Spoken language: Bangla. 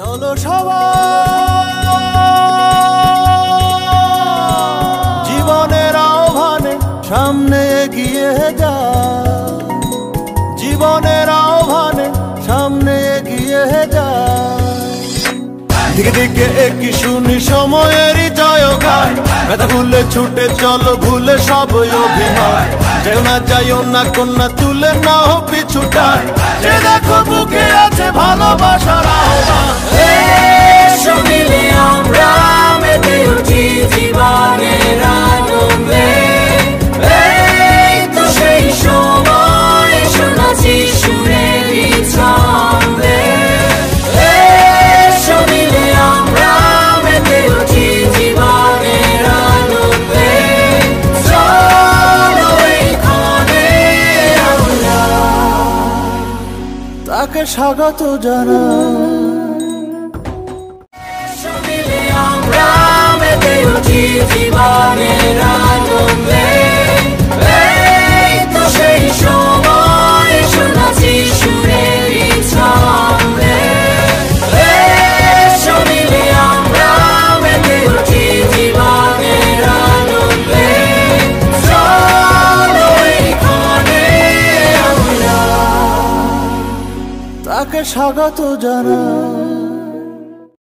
চলো সবাই জীবনের আহ্বানে সামনে এগিয়ে যায়, জীবনের আহ্বানে সামনে এগিয়ে যায়। দিকে দিকে একই শুনি সময়েরই জয়গান, ব্যথা ভুলে ছুটে চলো ভুলে সব অভিমান। যেও না যাইও না কন্যা তুলে নাও পিছুটান, যে দেখো বুকে আছে ভালোবাসার আহ্বান। এসো মিলে আমরা মেতে উঠি জীবনের আনন্দে, এই তো সেই সময় শোনাচ্ছি সুরেরই ছন্দে। এসো মিলে আমরা মেতে উঠি জীবনের আনন্দে, চলো এইখানে আমরা তাকে স্বাগত জানাই। আমরা মেতে উঠি জীবনের আনন্দে, এই তো সেই সময় শোনাচ্ছি সুরেরই ছন্দে। এসো মিলে আমরা মেতে উঠি জীবনের আনন্দে, চলো এইখানে আমরা তাকে স্বাগত জানাই।